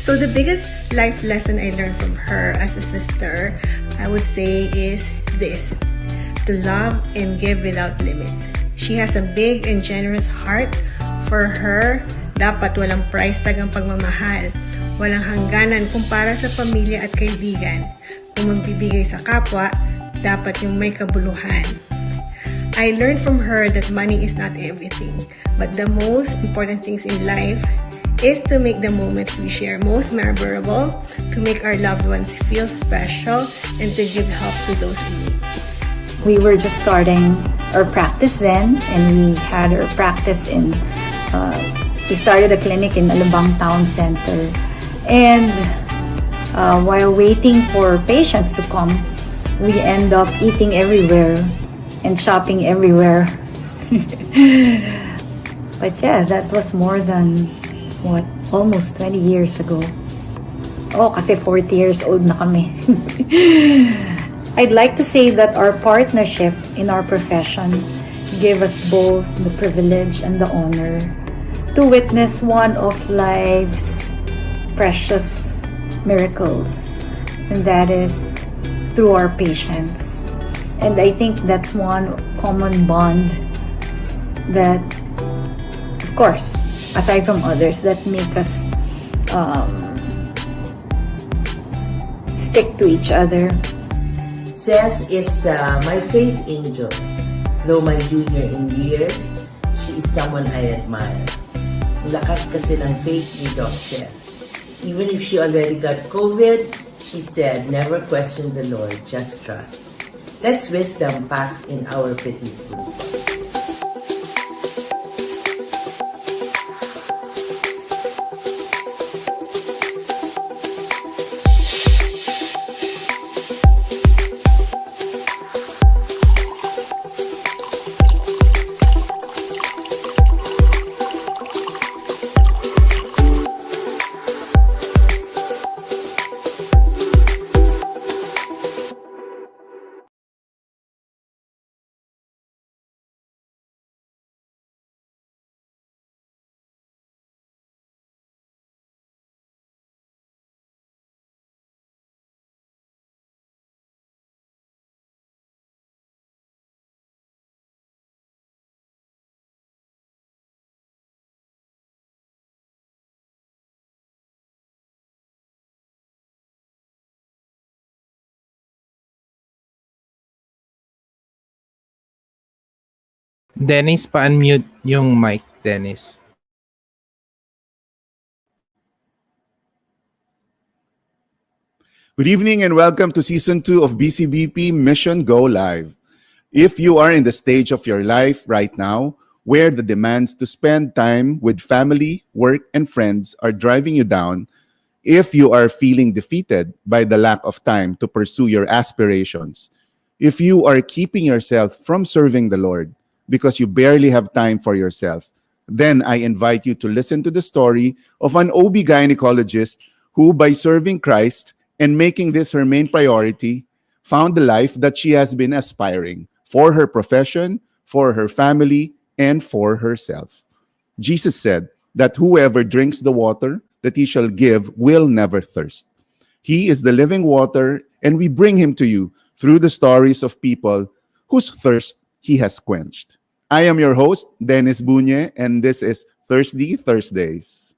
So the biggest life lesson I learned from her as a sister, I would say, is this: to love and give without limits. She has a big and generous heart. For her, dapat walang price tag ang pagmamahal. Walang hangganan kung para sa pamilya at kaibigan. Kung magbibigay sa kapwa, dapat yung may kabuluhan. I learned from her that money is not everything, but the most important things in life is to make the moments we share most memorable, to make our loved ones feel special, and to give help to those in need. We were just starting our practice then, and we had our practice in, we started a clinic in Alabang Town Center. And while waiting for patients to come, we end up eating everywhere and shopping everywhere. But yeah, that was more than, almost 20 years ago. Oh, kasi 40 years old na kami. I'd like to say that our partnership in our profession gave us both the privilege and the honor to witness one of life's precious miracles, and that is through our patients. And I think that's one common bond that, of course, aside from others, that make us stick to each other. Ces is my faith angel. Though my junior in years, she is someone I admire. Lakas kasi ng faith ni Doc Ces. Even if she already got COVID, she said, never question the Lord, just trust. Let's wisdom packed in our petit cruise. Dennis, pa-unmute yung mic, Dennis. Good evening and welcome to Season 2 of BCBP Mission Go Live. If you are in the stage of your life right now where the demands to spend time with family, work, and friends are driving you down, if you are feeling defeated by the lack of time to pursue your aspirations, if you are keeping yourself from serving the Lord because you barely have time for yourself, then I invite you to listen to the story of an OB Gynecologist who, by serving Christ and making this her main priority, found the life that she has been aspiring for her profession, for her family, and for herself. Jesus said that whoever drinks the water that he shall give will never thirst. He is the living water, and we bring him to you through the stories of people whose thirst he has quenched. I am your host, Dennis Bunye, and this is Thirsty Thursdays.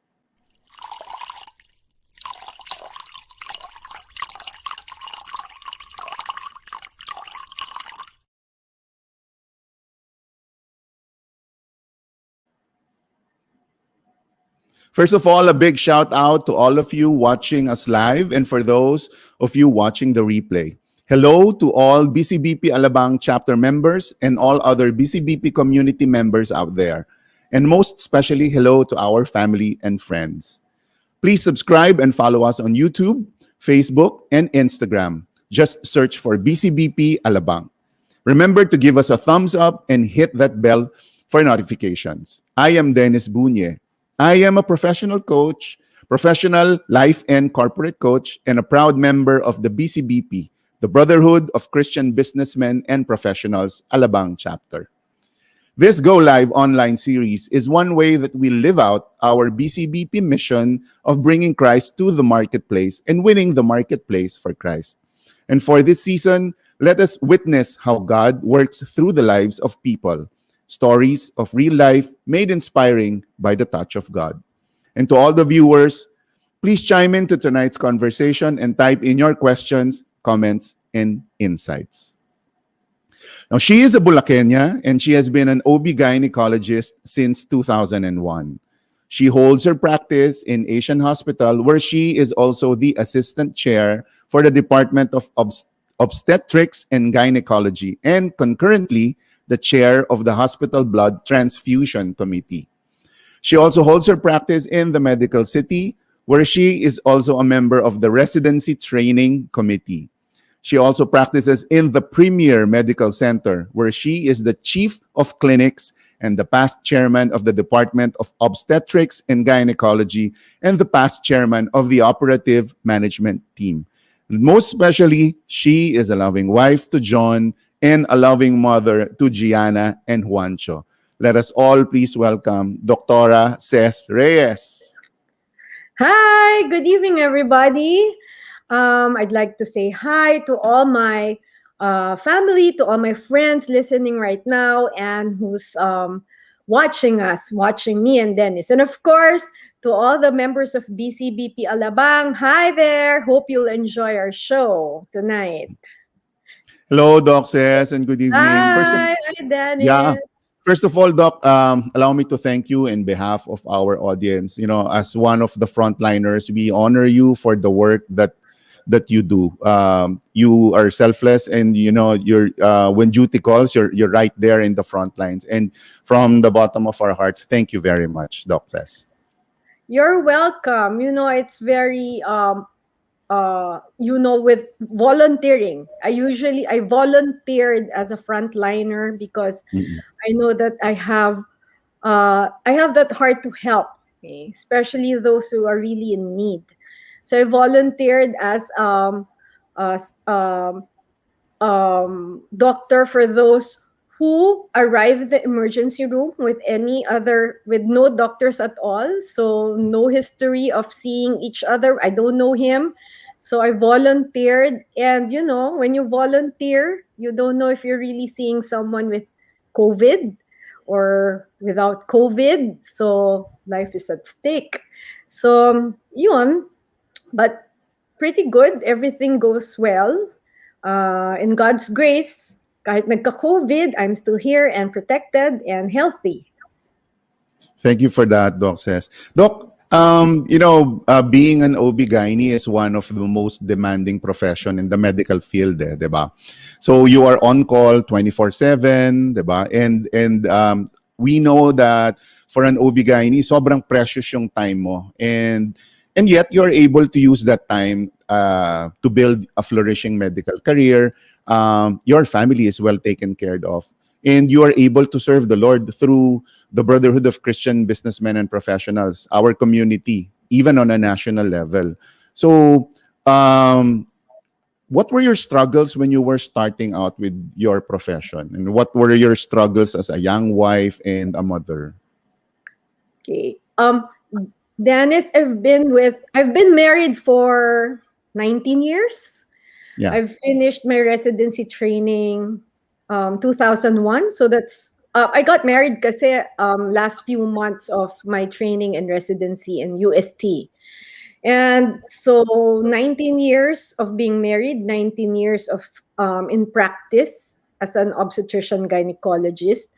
First of all, a big shout out to all of you watching us live and for those of you watching the replay. Hello to all BCBP Alabang chapter members and all other BCBP community members out there. And most especially, hello to our family and friends. Please subscribe and follow us on YouTube, Facebook, and Instagram. Just search for BCBP Alabang. Remember to give us a thumbs up and hit that bell for notifications. I am Dennis Bunye. I am a professional coach, professional life and corporate coach, and a proud member of the BCBP, the Brotherhood of Christian Businessmen and Professionals, Alabang chapter. This Go Live online series is one way that we live out our BCBP mission of bringing Christ to the marketplace and winning the marketplace for Christ. And for this season, let us witness how God works through the lives of people, stories of real life made inspiring by the touch of God. And to all the viewers, please chime into tonight's conversation and type in your questions, comments, and insights. Now, she is a Bulaqueña and she has been an OB gynecologist since 2001. She holds her practice in Asian Hospital, where she is also the assistant chair for the Department of Obstetrics and Gynecology, and concurrently the chair of the Hospital Blood Transfusion Committee. She also holds her practice in the Medical City, where she is also a member of the Residency Training Committee. She also practices in the Premier Medical Center, where she is the chief of clinics and the past chairman of the Department of Obstetrics and Gynecology and the past chairman of the operative management team. Most especially, she is a loving wife to John and a loving mother to Gianna and Juancho. Let us all please welcome Doctora Ces Reyes. Hi, good evening, everybody. I'd like to say hi to all my family, to all my friends listening right now, and who's watching us, watching me and Dennis. And of course, to all the members of BCBP Alabang, hi there. Hope you'll enjoy our show tonight. Hello, Doc Ces, and good evening. Hi, Dennis. First of all, Doc, allow me to thank you in behalf of our audience. You know, as one of the frontliners, we honor you for the work that you do. You are selfless, and you know, you're when duty calls, you're right there in the front lines. And from the bottom of our hearts, thank you very much, Doc Ces. You're welcome. You know, it's very with volunteering. I volunteered as a frontliner because I know that I have that heart to help, okay? Especially those who are really in need. So I volunteered as doctor for those who arrive at the emergency room with no doctors at all. So no history of seeing each other. I don't know him. So I volunteered. And you know, when you volunteer, you don't know if you're really seeing someone with COVID or without COVID. So life is at stake. So yun, but pretty good. Everything goes well. In God's grace, kahit nagka-COVID, I'm still here and protected and healthy. Thank you for that, Doc Ces. Doc, being an OB-GYN is one of the most demanding profession in the medical field, diba? So you are on call 24/7, diba? And we know that for an OB-GYN, sobrang precious yung time mo. And yet you're able to use that time to build a flourishing medical career. Your family is well taken care of. And you are able to serve the Lord through the Brotherhood of Christian Businessmen and Professionals, our community, even on a national level. So, what were your struggles when you were starting out with your profession? And what were your struggles as a young wife and a mother? Okay. Dennis, I've been married for 19 years. Yeah. I've finished my residency training 2001. So that's I got married kasi last few months of my training and residency in UST. And so 19 years of being married, 19 years of in practice as an obstetrician gynecologist.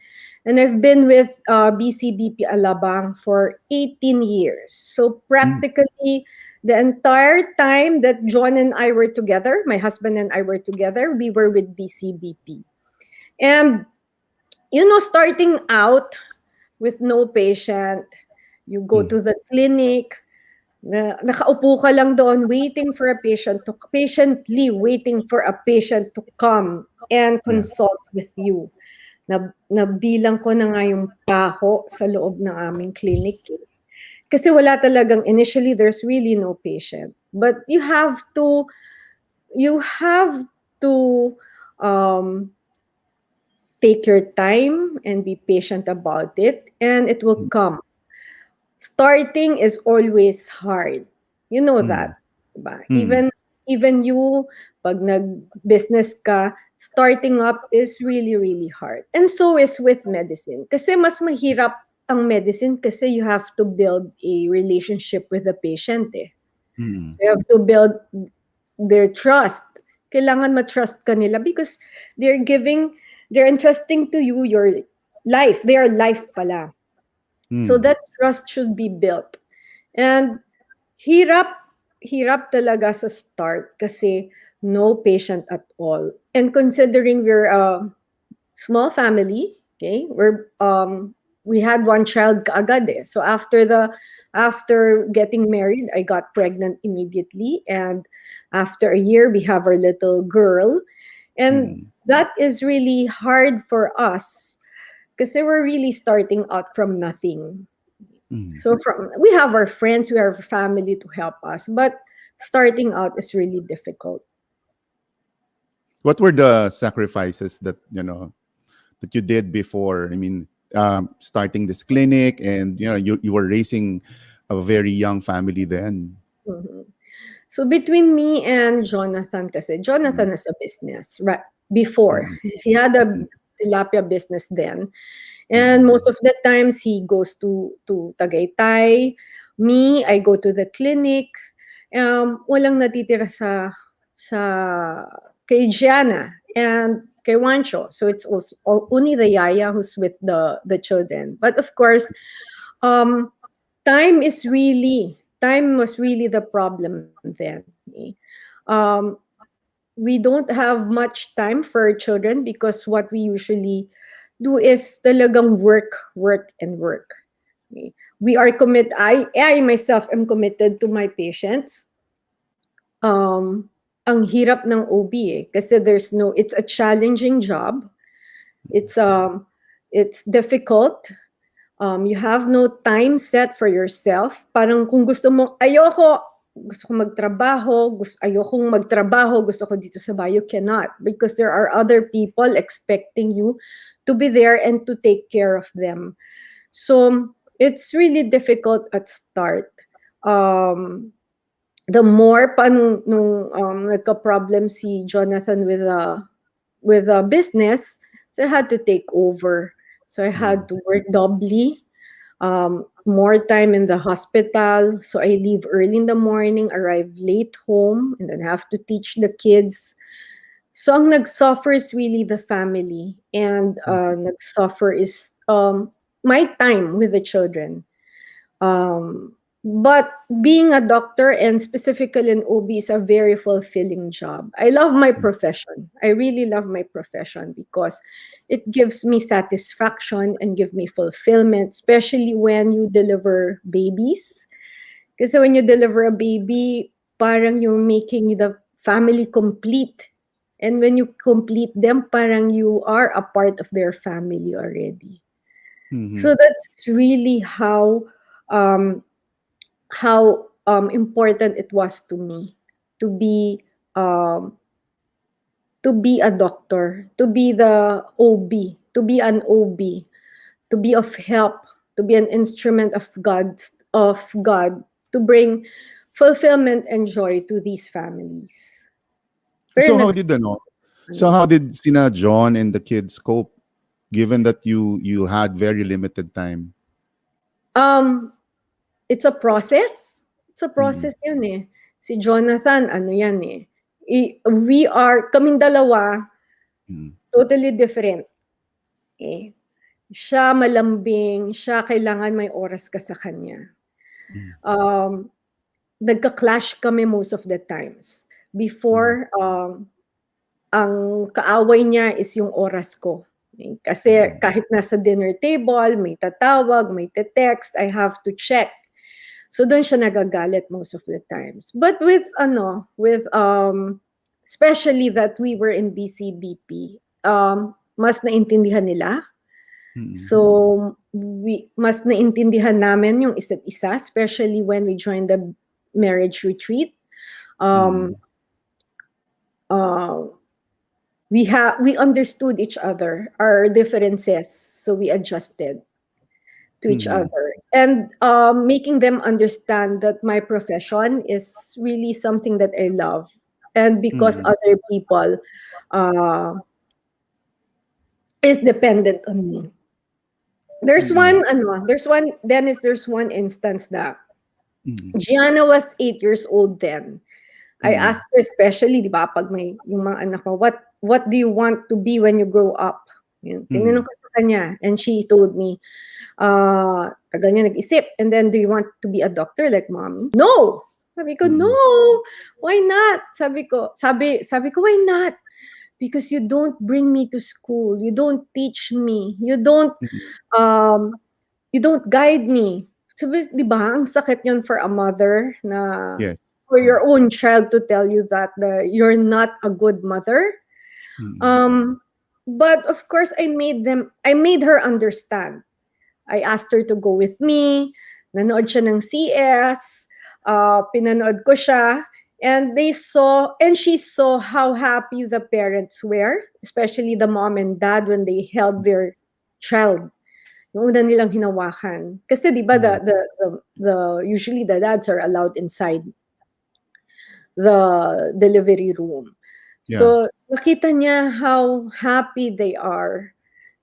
And I've been with BCBP Alabang for 18 years. So practically the entire time that John and I were together, my husband and I were together, we were with BCBP. And, you know, starting out with no patient, you go to the clinic, nakaupo ka lang doon waiting for a patiently waiting for a patient to come and consult with you. Nabilang ko na nga yung paho sa loob ng aming clinic. Kasi wala talagang, initially, there's really no patient. But you have to take your time and be patient about it, and it will come. Starting is always hard. You know that, diba? Mm. Even you, pag nag-business ka, starting up is really, really hard. And so is with medicine. Kasi mas mahirap ang medicine kasi you have to build a relationship with the patient eh. Mm. So you have to build their trust. Kailangan ma-trust ka nila because they're entrusting to you your life. Their life pala. So Mm. that trust should be built. And hirap, hirap talaga sa start kasi no patient at all. And considering we're a small family, okay, we had one child kaagad eh. So after getting married, I got pregnant immediately, and after a year, we have our little girl, and that is really hard for us because we're really starting out from nothing. So we have our friends, we have family to help us, but starting out is really difficult. What were the sacrifices that that you did before? I mean, starting this clinic, and you were raising a very young family then. Mhm. So between me and Jonathan, kasi Jonathan has a business right before. Mm. He had a Mm. tilapia business then. And Mm. most of the times he goes to Tagaytay. Me, I go to the clinic. Walang natitira sa kay Gianna and kay Wancho. So it's also only the yaya who's with the children. But of course, um, time was really the problem then. Eh. Um, we don't have much time for children because what we usually do is talagang work, and work. Okay. We are I myself am committed to my patients. Ang hirap ng OB eh, kasi it's a challenging job. It's difficult. You have no time set for yourself. Parang kung gusto ko magtrabaho, ayokong magtrabaho, gusto ko dito sa bayo, cannot. Because there are other people expecting you to be there and to take care of them. So, it's really difficult at start. The more pa nung nagka-problem si Jonathan with a business, so I had to take over. So I had to work doubly, more time in the hospital. So I leave early in the morning, arrive late home, and then have to teach the kids. So ang nag-suffer is really the family, and nag-suffer is my time with the children. But being a doctor, and specifically an OB, is a very fulfilling job. I love my profession. I really love my profession because it gives me satisfaction and give me fulfillment, especially when you deliver babies. Because when you deliver a baby, parang you're making the family complete. And when you complete them, parang you are a part of their family already. Mhm. So that's really um, how important it was to me to be um, to be a doctor, to be the OB, to be an OB, to be of help, to be an instrument of God, to bring fulfillment and joy to these families. Pero So how nag did So how did Sina John and the kids cope, given that you had very limited time? um it's a process. It's a Mm. process yun eh. Si Jonathan, ano yan eh. Kaming dalawa, Mm. totally different. Eh. Siya malambing, siya kailangan may oras ka sa kanya. Mm. Um, Nagka-clash kami most of the times. Before, ang kaaway niya is yung oras ko. Eh, kasi kahit nasa dinner table, may tatawag, may te-text, I have to check. So doon siya nagagalit most of the times. But especially that we were in BCBP, mas naintindihan nila. Mm. So mas naintindihan namin yung isa't isa, especially when we joined the marriage retreat. Um, uh, we understood each other, our differences, so we adjusted to each Mhm. other, and making them understand that my profession is really something that I love, and because Mhm. other people uh, is dependent on me. Mhm. Dennis, there's one instance that Mhm. Gianna was 8 years old then. I Mhm. asked her, especially, di ba, pag may yung mga anak ko, what do you want to be when you grow up? Yun, tinanong Mhm. ko sa kanya, and she told me, tagal niya nag-isip, and then, do you want to be a doctor like mommy? No! Sabi ko, no! Mhm. Why not? Sabi ko, why not? Because you don't bring me to school. You don't teach me. Mhm. Um, you don't guide me. Sabi, di ba, ang sakit yun for a mother na Yes. for your own child to tell you that you're not a good mother. Mhm. Um, but of course, I made her understand. I asked her to go with me. Nanood siya ng CS. Pinanood ko siya. And she saw how happy the parents were, especially the mom and dad when they held their child. Yung una nilang hinawakan. Kasi di ba Mhm. usually the dads are allowed inside the delivery room. Yeah. So nakita niya how happy they are.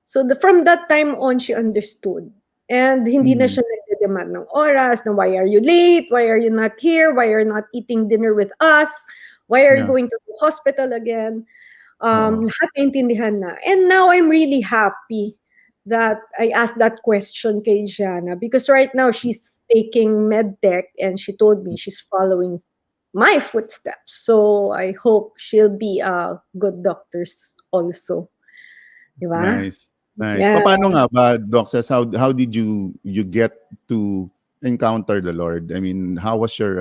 So from that time on, she understood. And hindi na Mhm. siya nagde-demand ng oras na why are you late? Why are you not here? Why are you not eating dinner with us? Why are you Yeah. going to the hospital again? Oo. Lahat naintindihan na. And now I'm really happy that I asked that question kay Jana, because right now she's taking medtech, and she told me she's following my footsteps. So I hope she'll be a good doctor also. Di ba? Nice. Nice. Yeah. Paano nga ba, Doc, says how did you get to encounter the Lord? I mean, how was your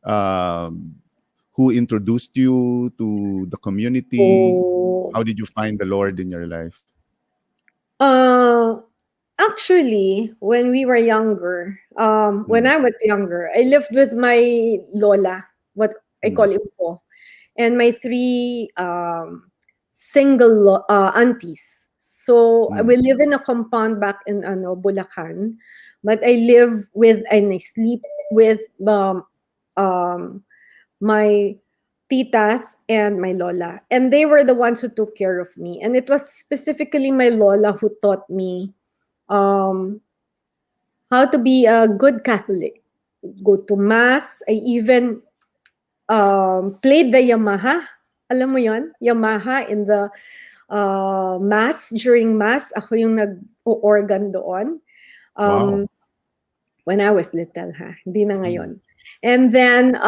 um who introduced you to the community? Oh. How did you find the Lord in your life? Uh, Actually, when Mm. I was younger, I lived with my lola, what I Mm. call impo, and my three single aunties. So Mm. we live in a compound back in Bulacan, but I live with and I sleep with um, my titas and my lola. And they were the ones who took care of me. And it was specifically my lola who taught me um, how to be a good Catholic. Go to mass. I even played the Yamaha. Alam mo yon, Yamaha in the mass. During mass, ako yung nag-organ doon. Wow. When I was little, ha? Hindi na Mm. ngayon. And then,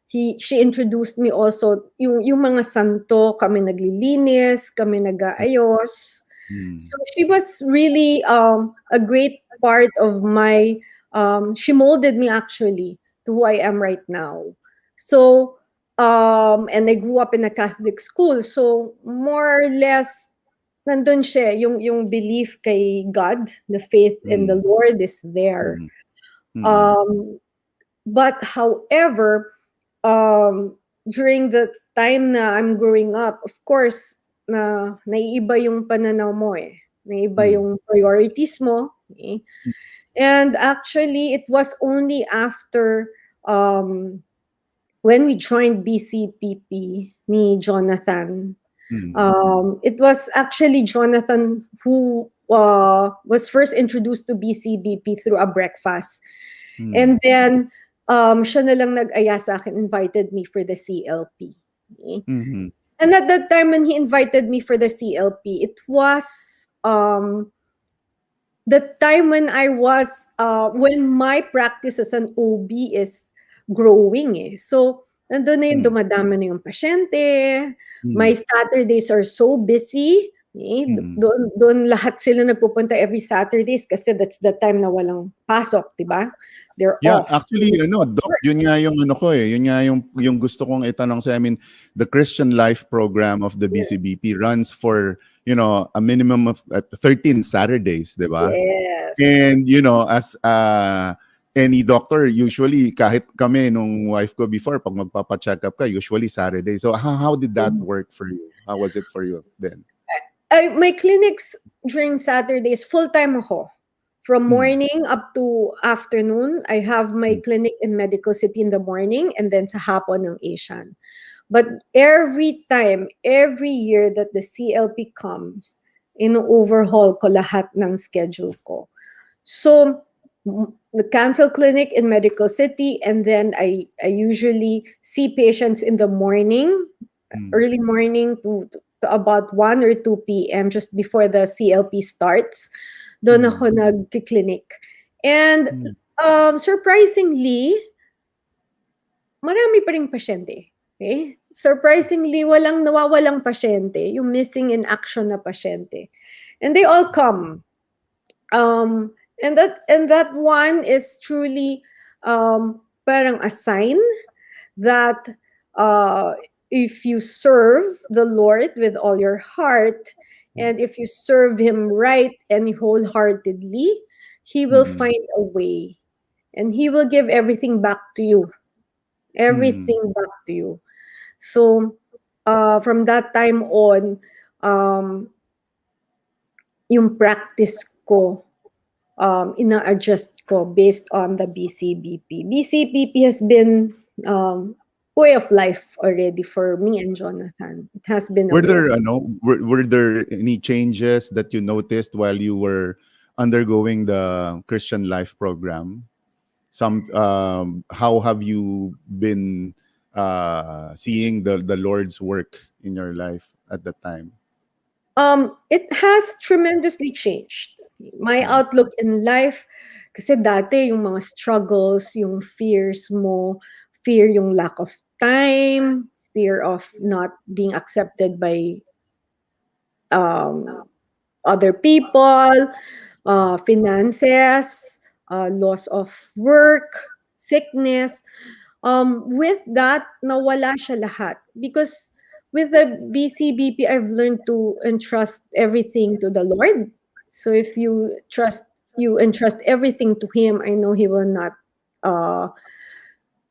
she introduced me also, yung mga santo, kami naglilinis, kami nag-aayos. Mm. So she was really a great part of she molded me actually to who I am right now. So, and I grew up in a Catholic school. So, more or less, nandun siya, yung belief kay God, the faith in the Mm. Lord is there. Mm. Mm. Um, but however, um, during the time na I'm growing up, of course, naiiba yung pananaw mo eh. Naiiba Mm. yung priorities mo. Eh. And actually, it was only after when we joined BCPP ni Jonathan. Mm. It was actually Jonathan who was first introduced to BCBP through a breakfast. Mm. And then, siya na lang nag-aya sa akin, invited me for the CLP. Okay? Mhm. And at that time when he invited me for the CLP, it was the time when when my practice as an OB is growing eh. So, nandun na yung Mm. dumadami na yung pasyente, Mm. my Saturdays are so busy, eh. Mm. Doon lahat sila nagpupunta every Saturdays kasi that's the time na walang pasok, di ba? They're Yeah, off. actually, Doc, yun nga yung ko eh. Yun nga yung gusto kong itanong sa, I mean, the Christian Life program of the BCBP runs for, a minimum of 13 Saturdays, di ba? Yes. And, as any doctor, usually, kahit kami, nung wife ko before, pag magpapa-check up ka, usually Saturday. So, how did that work for you? How was it for you then? My clinics during Saturdays, full-time ako. From morning up to afternoon, I have my clinic in Medical City in the morning and then sa hapon ng Asian. But every time, every year that the CLP comes, ino-overhaul ko lahat ng schedule ko. So, the cancel clinic in Medical City, and then I usually see patients in the morning, early morning to about 1 or 2 p.m. just before the CLP starts. Doon ako nag-clinic. And surprisingly, marami pa ring pasyente. Okay? Surprisingly, walang nawawalang pasyente, yung missing in action na pasyente. And they all come. And that one is truly parang a sign that if you serve the Lord with all your heart, and if you serve Him right and wholeheartedly, He will find a way. And He will give everything back to you. Everything back to you. So, from that time on, yung practice ko, ina-adjust ko based on the BCBP. BCBP has been way of life already for me and Jonathan. It has been a Were way there of- were there any changes that you noticed while you were undergoing the Christian Life program? How have you been seeing the Lord's work in your life at that time? It has tremendously changed my outlook in life. Kasi dati yung mga struggles, yung fears mo, fear yung lack of time, fear of not being accepted by other people, finances, loss of work, sickness. With that, nawala siya lahat. Because with the BCBP, I've learned to entrust everything to the Lord. So if you entrust everything to Him, I know He will not,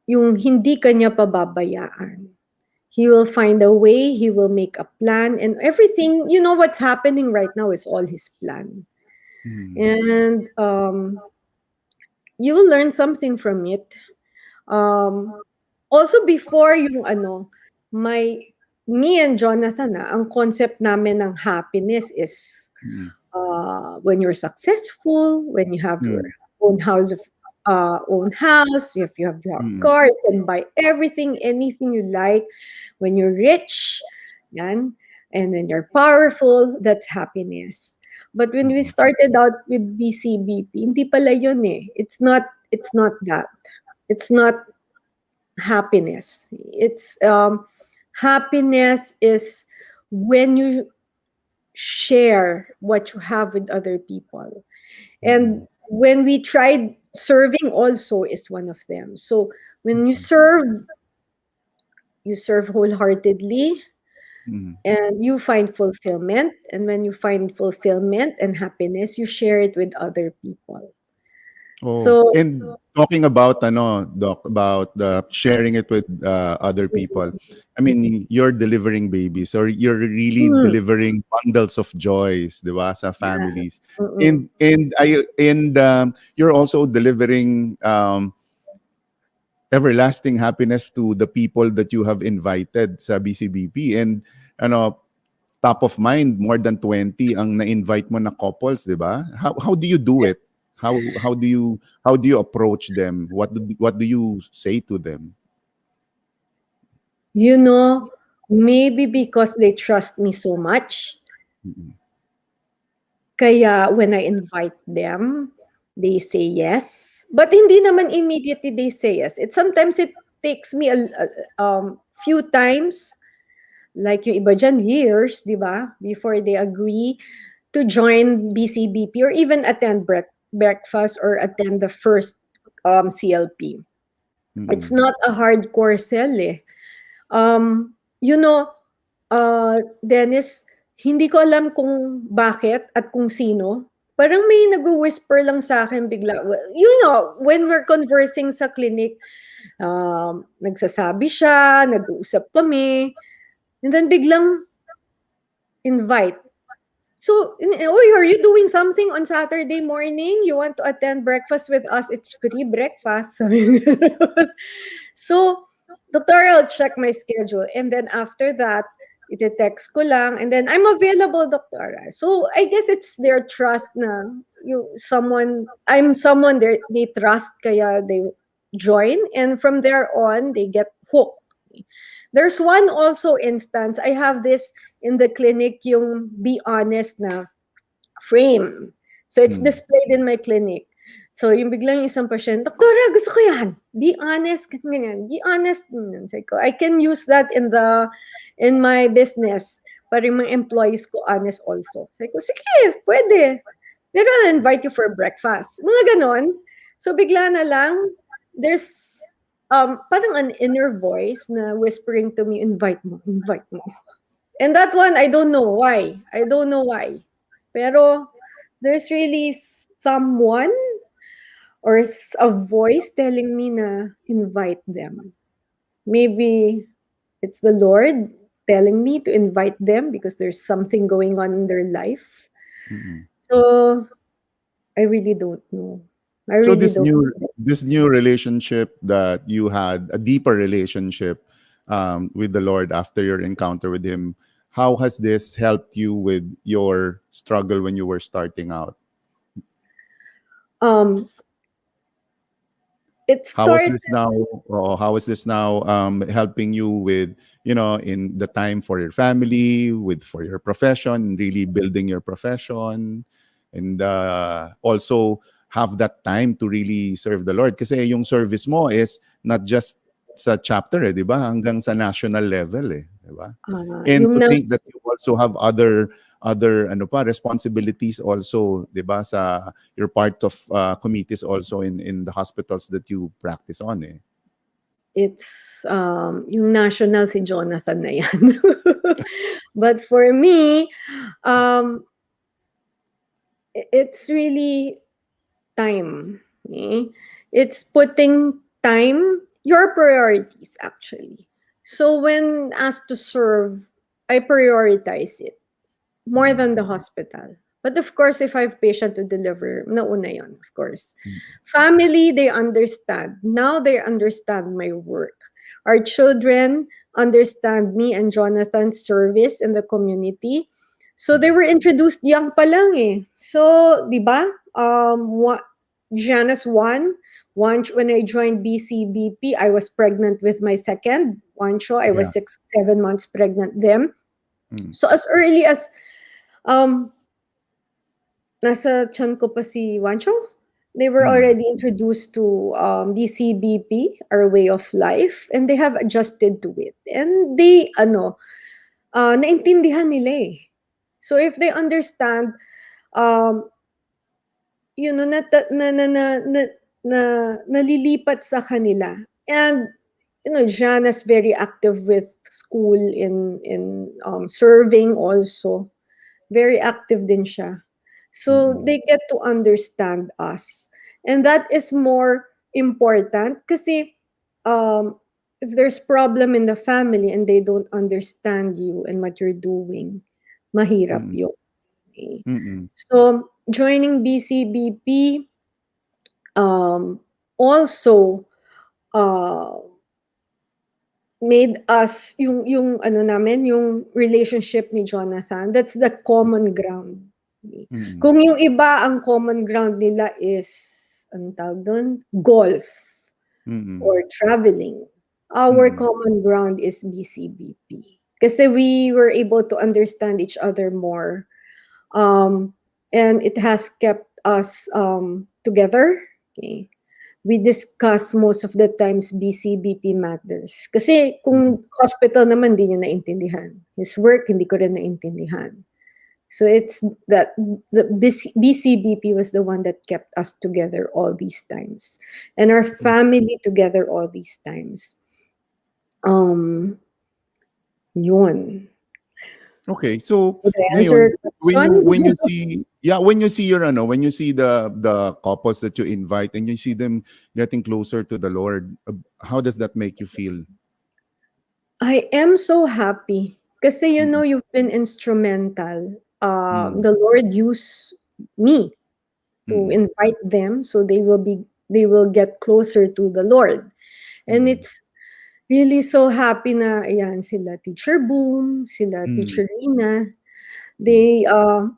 yung hindi kanya pababayaan. He will find a way, He will make a plan, and everything, what's happening right now is all His plan. And you will learn something from it. Also before yung me and Jonathan, ang concept namin ng happiness is when you're successful, when you have your own house, if you have your car, you can buy everything, anything you like. When you're rich, yan, and when you're powerful, that's happiness. But when we started out with BCBP, hindi pala yun eh. It's not that. It's not happiness. It's happiness is when you share what you have with other people. And when we tried serving also is one of them. So when you serve wholeheartedly, and you find fulfillment. And when you find fulfillment and happiness, you share it with other people. Oh, and talking about Doc, about the sharing it with other people. I mean, you're delivering babies, or you're really delivering bundles of joys, di ba, sa families. And you're also delivering everlasting happiness to the people that you have invited sa BCBP. And top of mind, more than 20 ang na-invite mo na couples, di ba? How do you do it? How do you approach them? What do you say to them? Maybe because they trust me so much. Kaya when I invite them, they say yes. But hindi naman immediately they say yes. Sometimes it takes me a few times, like yung iba dyan, years, di ba, before they agree to join BCBP or even attend breakfast or attend the first CLP. It's not a hardcore sell eh. Dennis, hindi ko alam kung bakit at kung sino. Parang may nag-whisper lang sa akin bigla. When we're conversing sa clinic, nagsasabi siya, nag-uusap kami, and then biglang invite. So, oh, are you doing something on Saturday morning? You want to attend breakfast with us? It's free breakfast. Sabi niya gano'n. So, Doctor, I'll check my schedule. And then after that, ite-text ko lang. And then, I'm available, Doctor. So, I guess it's their trust na I'm someone they trust, kaya they join. And from there on, they get hooked. There's one also instance, I have this in the clinic, yung be honest na frame. So it's displayed in my clinic. So yung biglang isang patient, Doktora, gusto ko yan. Be honest, ganyan. Be honest. Sabi ko, I can use that in my business para yung mga employees ko honest also. Sabi ko, sige, pwede. Pero I'll invite you for breakfast. Mga ganon. So bigla na lang, there's parang an inner voice na whispering to me, invite mo, invite mo. And that one, I don't know why. I don't know why. Pero there's really someone or a voice telling me na invite them. Maybe it's the Lord telling me to invite them because there's something going on in their life. So I really don't know. I So really don't know. this new relationship that you had, a deeper relationship with the Lord after your encounter with Him, how has this helped you with your struggle when you were starting out? It How is started. this now? How is this now helping you with, in the time for your family, for your profession, really building your profession, and also have that time to really serve the Lord? Kasi yung service mo is not just sa chapter, di ba? Hanggang sa national level, di ba? And yung to think that you also have other responsibilities also, 'di ba, sa you're part of committees also in the hospitals that you practice on, eh. It's yung national si Jonathan na yan. But for me, it's really time. Eh? It's putting time, your priorities actually. So when asked to serve, I prioritize it more than the hospital. But of course, if I have patient to deliver, nauna yun, of course. Family, they understand. Now they understand my work. Our children understand me and Jonathan's service in the community. So they were introduced young pa lang eh. So, di ba? Janice one, when I joined BCBP, I was pregnant with my second. Wancho, I was 7 months pregnant then. So as early as nasa tiyan ko pa si Wancho, they were already introduced to BCBP, our way of life, and they have adjusted to it. And they, naintindihan nila eh. So if they understand, nalilipat sa kanila. And, Jana's very active with school in serving also. Very active din siya. So they get to understand us. And that is more important kasi if there's problem in the family and they don't understand you and what you're doing, mahirap yun. Okay. So joining BCBP also made us yung relationship ni Jonathan, that's the common ground. Kung yung iba ang common ground nila is anong tawag doon? Golf or traveling. Our common ground is BCBP. Kasi we were able to understand each other more. And it has kept us together. Okay. We discuss most of the times BCBP matters. Kasi kung hospital naman, hindi niya naintindihan. His work, hindi ko rin naintindihan. So it's that the BCBP was the one that kept us together all these times. And our family together all these times. Yun. Okay, so Did I ngayon, answer the when you question? see when you see the couples that you invite and you see them getting closer to the Lord, how does that make you feel? I am so happy. Kasi Mm, you've been instrumental. mm, The Lord used me to mm, invite them so they will get closer to the Lord. And mm, it's really so happy na ayan sila Teacher Boom, sila mm, Teacher Rina. mm, They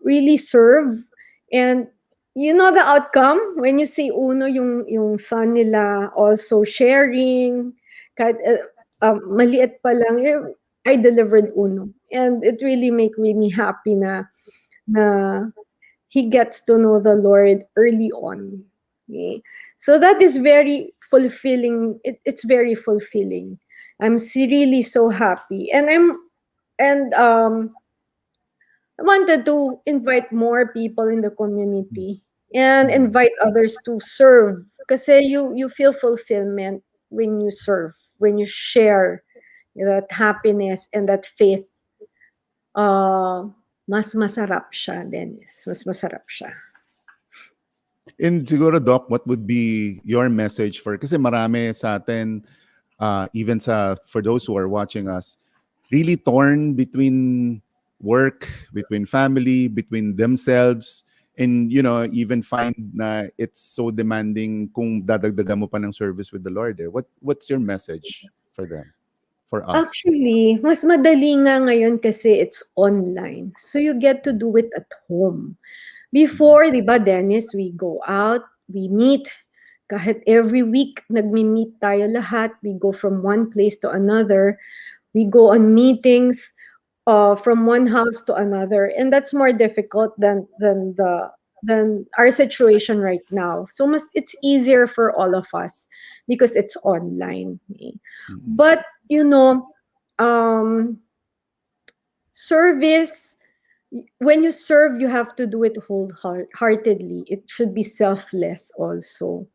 really serve, and the outcome when you see Uno yung son nila also sharing kahit maliit pa lang I delivered Uno, and it really make me happy na he gets to know the Lord early on. Okay? So that is very fulfilling. It's very fulfilling. Really so happy, and I wanted to invite more people in the community and mm. invite others to serve. Kasi you feel fulfillment when you serve, when you share that happiness and that faith. Mas masarap siya, Dennis. Mas masarap siya. And siguro, Doc, what would be your message for, kasi marami sa atin, even for those who are watching us, really torn between work, between family, between themselves, and, even find na it's so demanding kung dadagdagan mo pa ng service with the Lord. What's your message for them, for us? Actually, mas madali nga ngayon kasi it's online. So you get to do it at home. Before, di ba, Dennis, we go out, we meet. Kahit every week, nagmi-meet tayo lahat. We go from one place to another. We go on meetings from one house to another. And that's more difficult than our situation right now. So it's easier for all of us because it's online. Mm, But, um, service, when you serve, you have to do it wholeheartedly. It should be selfless also.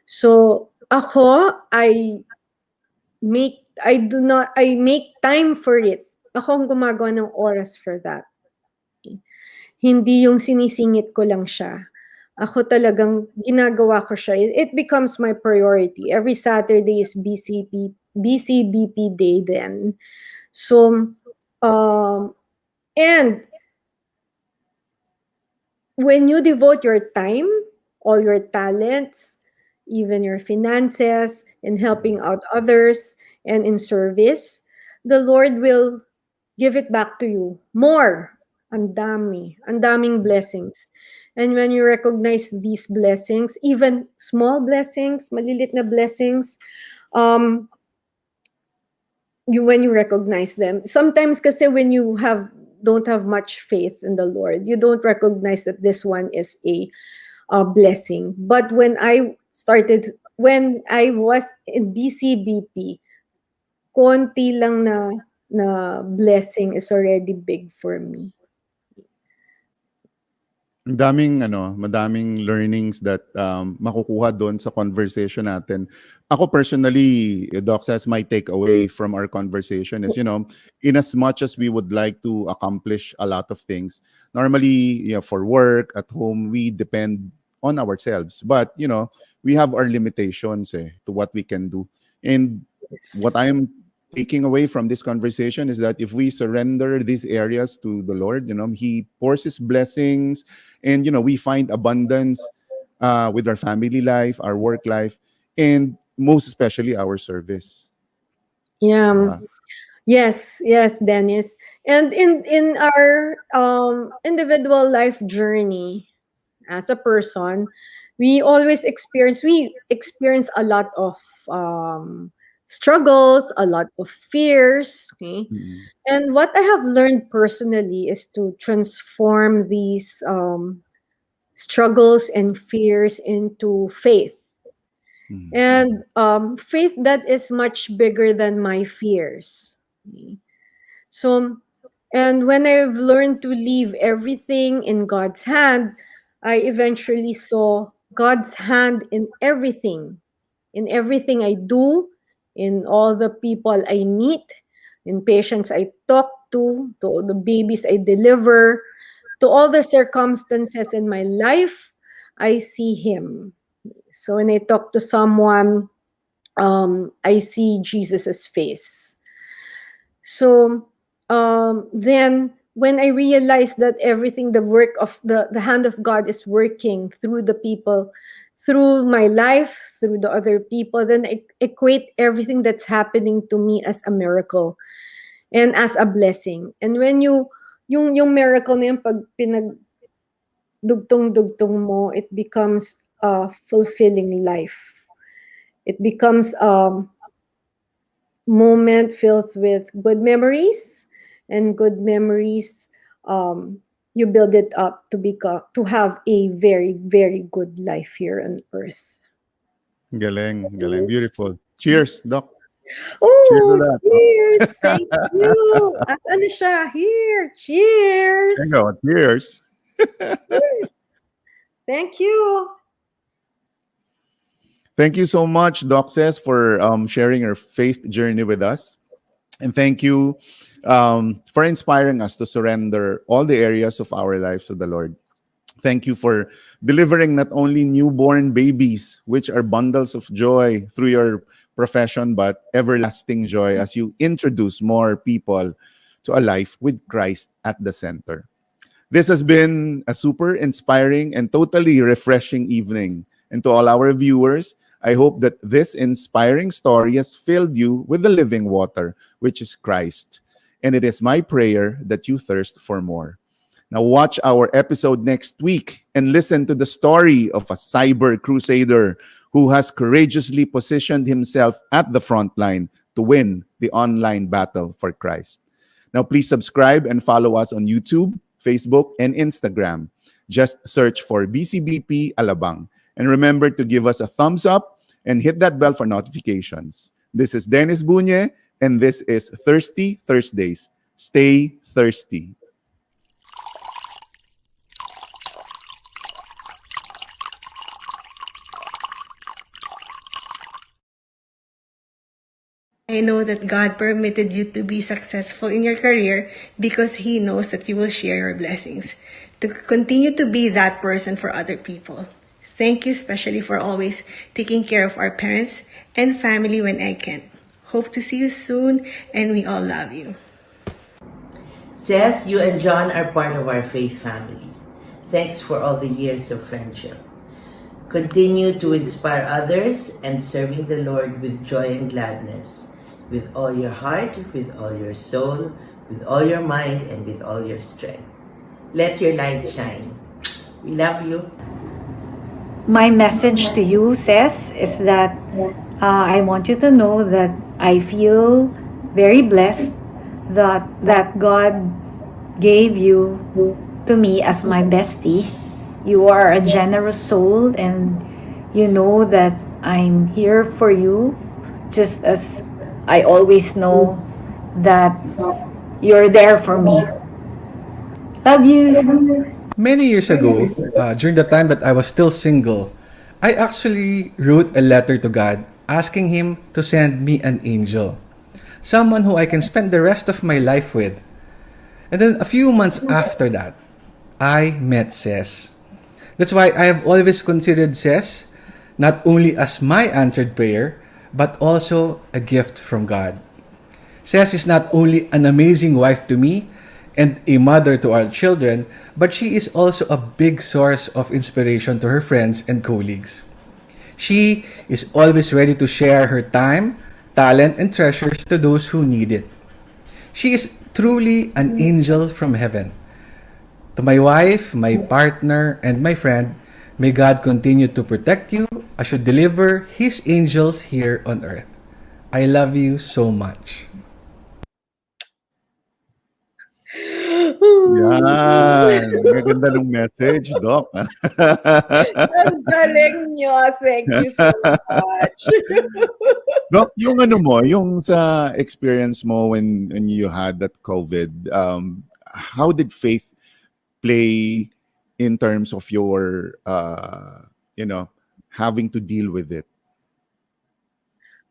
So, ako, I make time for it. Ako ang gumagawa ng oras for that. Hindi yung sinisingit ko lang siya. Ako talagang ginagawa ko siya. It becomes my priority. Every Saturday is BCBP day then. So, and when you devote your time, all your talents, even your finances, in helping out others and in service, the Lord will give it back to you. More. Ang daming blessings. And when you recognize these blessings, even small blessings, malilit na blessings, um, when you recognize them. Sometimes kasi when you don't have much faith in the Lord, you don't recognize that this one is a blessing. But when I was in BCBP, konti lang na blessing is already big for me. Madaming learnings that makukuha doon sa conversation natin. Ako personally, Doc says, my takeaway from our conversation is, in as much as we would like to accomplish a lot of things, normally, for work, at home, we depend on ourselves. But, we have our limitations to what we can do. And what I'm taking away from this conversation is that if we surrender these areas to the Lord, He pours His blessings, and we find abundance with our family life, our work life, and most especially our service. Yeah. Uh, Yes, Dennis. And in our individual life journey as a person, we experience a lot of struggles, a lot of fears. Okay, mm, and what I have learned personally is to transform these struggles and fears into faith, mm, and faith that is much bigger than my fears. Okay? So, and when I've learned to leave everything in God's hand, I eventually saw God's hand in everything I do, in all the people I meet, in patients I talk to all the babies I deliver, to all the circumstances in my life, I see Him. So when I talk to someone, I see Jesus's face. So, then when I realized that everything, the work of the hand of God is working through the people, through my life, through the other people, then I equate everything that's happening to me as a miracle and as a blessing. And when yung miracle na yun, pag pinagdugtong-dugtong mo, it becomes a fulfilling life. It becomes moment filled with good memories, and good memories, you build it up to have a very, very good life here on earth. Galing, galing. Beautiful. Cheers, Doc. Cheers to Oh, that. cheers! Thank you! Asan na siya? Here! Cheers! There you go. Cheers. Cheers! Thank you! Thank you so much, Doc Says, for sharing your faith journey with us. And thank you for inspiring us to surrender all the areas of our lives to the Lord. Thank you for delivering not only newborn babies, which are bundles of joy through your profession, but everlasting joy as you introduce more people to a life with Christ at the center. This has been a super inspiring and totally refreshing evening. And to all our viewers, I hope that this inspiring story has filled you with the living water, which is Christ. And it is my prayer that you thirst for more. Now watch our episode next week and listen to the story of a cyber crusader who has courageously positioned himself at the front line to win the online battle for Christ. Now please subscribe and follow us on YouTube, Facebook, and Instagram. Just search for BCBP Alabang. And remember to give us a thumbs up and hit that bell for notifications. This is Dennis Bunye, and this is Thirsty Thursdays. Stay thirsty. I know that God permitted you to be successful in your career because He knows that you will share your blessings, to continue to be that person for other people. Thank you especially for always taking care of our parents and family when I can. Hope to see you soon, and we all love you. Says, you and John are part of our faith family. Thanks for all the years of friendship. Continue to inspire others and serving the Lord with joy and gladness, with all your heart, with all your soul, with all your mind, and with all your strength. Let your light shine. We love you. My message to you, Says, is that I want you to know that I feel very blessed that God gave you to me as my bestie. You are a generous soul, and you know that I'm here for you, just as I always know that you're there for me. Love you. Many years ago, during the time that I was still single, I actually wrote a letter to God asking Him to send me an angel, someone who I can spend the rest of my life with. And then a few months after that, I met Ces. That's why I have always considered Ces not only as my answered prayer, but also a gift from God. Ces is not only an amazing wife to me and a mother to our children, but she is also a big source of inspiration to her friends and colleagues. She is always ready to share her time, talent, and treasures to those who need it. She is truly an angel from heaven. To my wife, my partner, and my friend, may God continue to protect you as you deliver His angels here on earth. I love you so much. Yan. Gaganda ng message, Doc. Ang galing nyo. Thank you so much. Doc, yung yung sa experience mo when you had that COVID, how did faith play in terms of your, having to deal with it?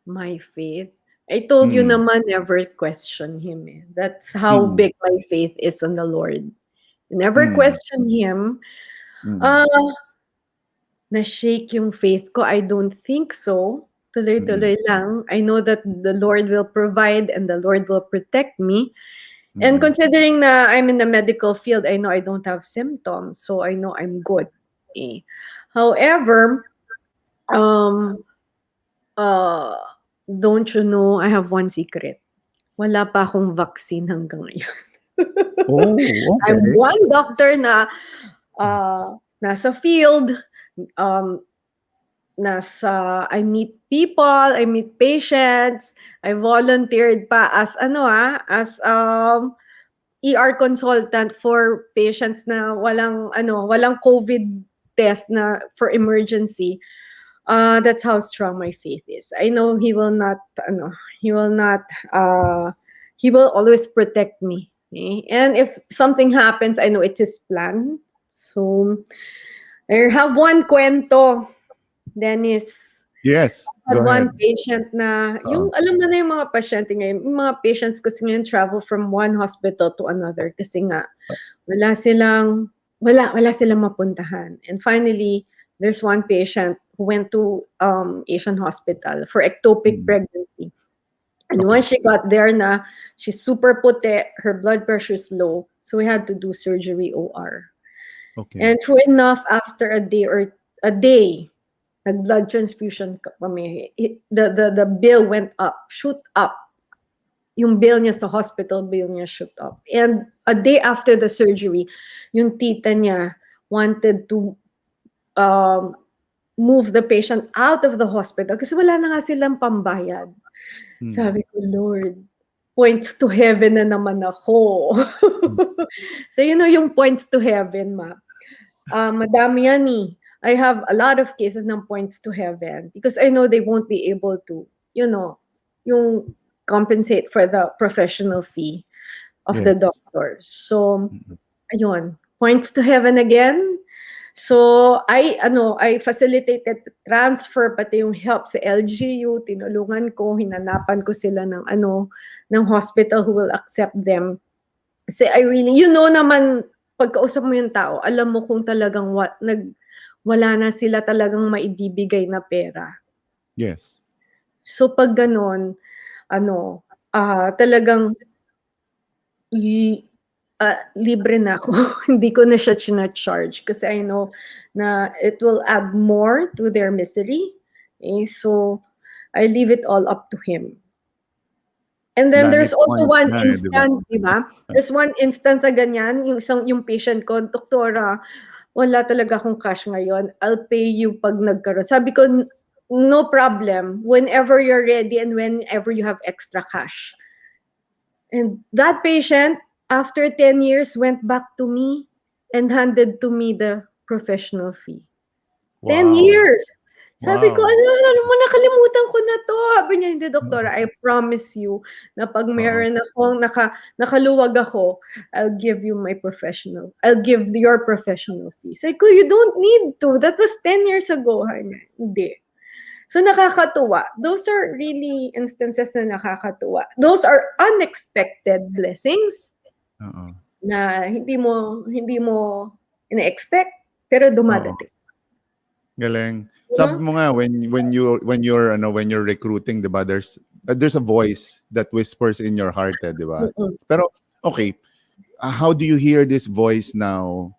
My faith. I told you naman, never question Him. Eh. That's how big my faith is on the Lord. Never question Him. Na-shake yung faith ko. I don't think so. Tuloy-tuloy lang. I know that the Lord will provide and the Lord will protect me. And considering na I'm in the medical field, I know I don't have symptoms, so I know I'm good. Eh. However, um, uh, don't you know, I have one secret. Wala pa akong vaccine hanggang ngayon. Oh, I'm okay. one doctor na nasa field, um, I meet people, I meet patients, I volunteered pa as as ER consultant for patients na walang COVID test na for emergency. That's how strong my faith is. I know he will not he will not he will always protect me. Okay? And if something happens, I know it's his plan. So I have one kwento, Dennis. Yes, Had go ahead. one patient na, yung alam mo na yung mga pasyente ngayon, yung mga patients kasi ngayon travel from one hospital to another kasi nga wala silang mapuntahan. And finally, there's one patient who went to Asian hospital for ectopic pregnancy. And once she got there na, she's super puti, her blood pressure is low, so we had to do surgery OR. Okay. And true enough, after a day, nag-blood transfusion kami. The bill went up, shoot up. Yung bill niya sa hospital, bill niya shoot up. And a day after the surgery, yung tita niya wanted to move the patient out of the hospital kasi wala na nga silang pambayad. Sabi ko, Lord, points to heaven na naman ako. So, yung points to heaven, ma. Madami yan eh. I have a lot of cases ng points to heaven because I know they won't be able to, yung compensate for the professional fee of the Yes. doctors. So, ayun, points to heaven again. So, I facilitated transfer, pati yung help sa LGU, tinulungan ko, hinanapan ko sila ng hospital who will accept them. Kasi I really, naman, pagkausap mo yung tao, alam mo kung talagang wala na sila talagang maibibigay na pera. Yes. So pag ganon, talagang libre na ako. Hindi ko na siya charge kasi I know na it will add more to their misery. Okay? So I leave it all up to him. And then Dami there's also points one na eh, di ba? instance, di ba? There's one instance na ganyan, yung patient ko, doktora, wala talaga akong cash ngayon. I'll pay you pag nagkaroon. Sabi ko, no problem. Whenever you're ready and whenever you have extra cash. And that patient, after 10 years, went back to me and handed to me the professional fee. 10 Wow. years! Sabi ko, Wow. ano mo, nakalimutan ko na to. Sabi niya, hindi, doktora, I promise you na pag meron akong nakaluwag ako, I'll give you I'll give your professional fee. Sabi ko, you don't need to. That was 10 years ago. Hindi. So nakakatuwa. Those are really instances na nakakatuwa. Those are unexpected blessings na hindi mo ina-expect, pero dumadating. Galing. Sabi mo nga when you're recruiting, 'di ba? There's a voice that whispers in your heart, 'di ba? Pero okay, how do you hear this voice now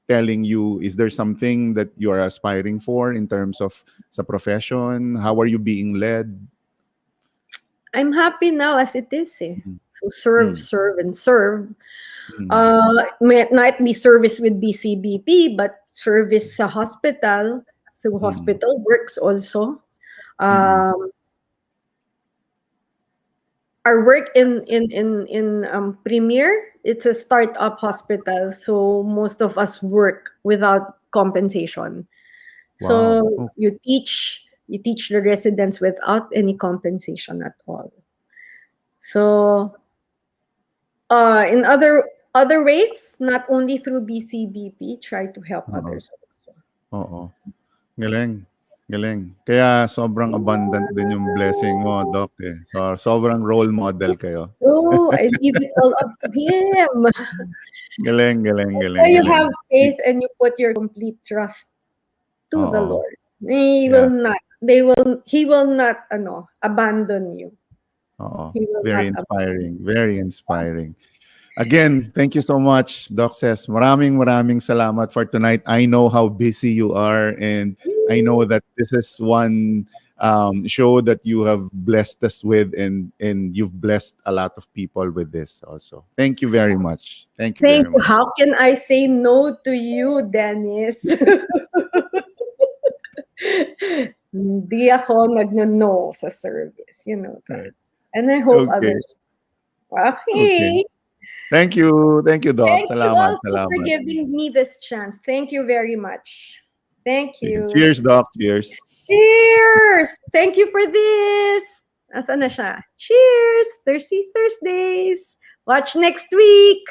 telling you, is there something that you are aspiring for in terms of sa profession? How are you being led? I'm happy now as it is. So serve and serve. May not be service with BCBP, but service sa hospital. So hospital works also. Our work in Premier, it's a startup hospital, so most of us work without compensation. So you teach the residents without any compensation at all. So in other ways, not only through BCBP, try to help others also. Oo. Galing. Kaya sobrang abundant din yung blessing mo, Doc. So, sobrang role model kayo. So I leave it all up to him. Galing. So you have faith and you put your complete trust to the Lord. He will not abandon you. Very inspiring. Again, thank you so much, Doc Ses. Maraming salamat for tonight. I know how busy you are, and I know that this is one show that you have blessed us with, and you've blessed a lot of people with this also. Thank you very much. Thank you Thank very you. much. How can I say no to you, Dennis? Hindi ako nagno-no sa service. You know that. And I hope Okay. others. Okay. Okay. Thank you. Thank you, Doc. Thank you Salamat. also for Salamat. giving me this chance. Thank you very much. Thank you. Cheers, Doc. Cheers. Cheers! Thank you for this. Asan na siya? Cheers! Thursdays. Watch next week.